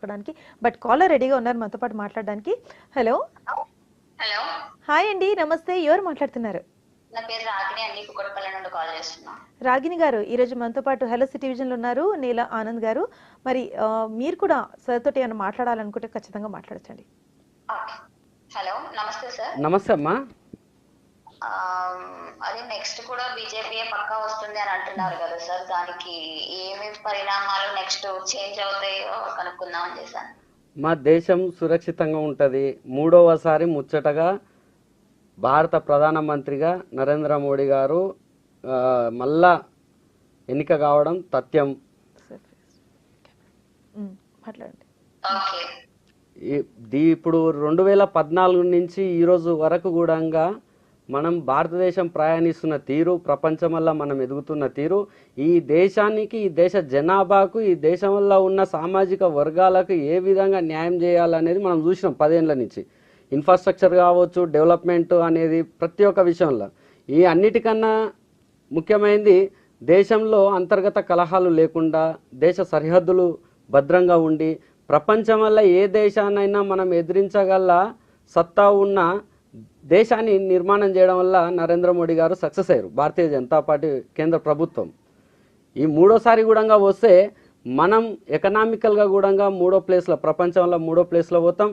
చేసుకోవడానికి but caller రెడీగా ఉన్నారు మనతో పాటు మాట్లాడడానికి. హలో హలో హాయ్ అండి, నమస్తే. ఎవరు మాట్లాడుతున్నారు? నా పేరు రాగిణి అండి, కుక్కడపల్లి నుండి కాల్ చేస్తున్నా. రాగిణి గారు ఈరోజు మనతో పాటు హలో సిటీ విజన్లో ఉన్నారు నీల ఆనంద్ గారు. మరి మీరు కూడా సార్ తోటి ఏమైనా మాట్లాడాలనుకుంటే ఖచ్చితంగా మాట్లాడచ్చండి. ఓకే. హలో నమస్తే సార్. నమస్తే అమ్మా. అది నెక్స్ట్ కూడా బీజేపీ పక్కా వస్తుంది అని అంటున్నారు కదా సార్, దానికి ఏమి పరిణామాలు నెక్స్ట్ చేంజ్ అవుతాయో కనుక్కుందామని చేశాను. మా దేశం సురక్షితంగా ఉంటుంది. మూడవసారి ముచ్చటగా భారత ప్రధానమంత్రిగా నరేంద్ర మోడీ గారు మళ్ళా ఎన్నిక కావడం తథ్యం. మాట్లాడండి. ఓకే. ఇప్పుడు 2014 నుంచి ఈరోజు వరకు కూడా మనం భారతదేశం ప్రయాణిస్తున్న తీరు, ప్రపంచం వల్ల మనం ఎదుగుతున్న తీరు, ఈ దేశానికి, ఈ దేశ జనాభాకు, ఈ దేశం వల్ల ఉన్న సామాజిక వర్గాలకు ఏ విధంగా న్యాయం చేయాలనేది మనం చూసినాం 10 ఏళ్ళ నుంచి. ఇన్ఫ్రాస్ట్రక్చర్ కావచ్చు, డెవలప్మెంట్ అనేది ప్రతి ఒక్క విషయంలో. ఈ అన్నిటికన్నా ముఖ్యమైనది దేశంలో అంతర్గత కలహాలు లేకుండా, దేశ సరిహద్దులు భద్రంగా ఉండి, ప్రపంచం వల్ల ఏ దేశాన్నైనా మనం ఎదిరించగల సత్తా ఉన్న దేశాన్ని నిర్మాణం చేయడం వల్ల నరేంద్ర మోడీ గారు సక్సెస్ అయ్యారు, భారతీయ జనతా పార్టీ కేంద్ర ప్రభుత్వం. ఈ మూడోసారి కూడా వస్తే మనం ఎకనామికల్గా కూడా 3వ ప్లేస్లో, ప్రపంచంలో 3వ ప్లేస్లో పోతాం.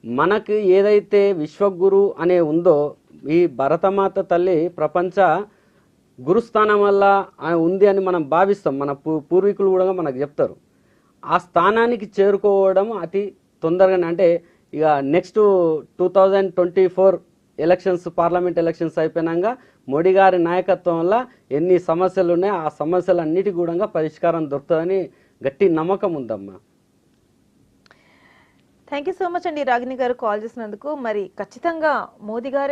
మనకు ఏదైతే విశ్వగురు అనే ఉందో, ఈ భరతమాత తల్లి ప్రపంచ గురుస్థానం వల్ల ఉంది అని మనం భావిస్తాం. మన పూర్వీకులు కూడా మనకు చెప్తారు. ఆ స్థానానికి చేరుకోవడం అతి తొందరగానే, అంటే ఇక నెక్స్ట్ 2024 ఎలక్షన్స్, పార్లమెంట్ ఎలక్షన్స్ అయిపోయినాక మోడీ గారి నాయకత్వం వల్ల ఎన్ని సమస్యలు ఉన్నాయో ఆ సమస్యలన్నిటికీ కూడా పరిష్కారం దొరుకుతుందని గట్టి నమ్మకం ఉందమ్మా. థ్యాంక్ యూ సో మచ్ అండి రాగిణి గారు కాల్ చేసినందుకు. మరి ఖచ్చితంగా మోదీ గారే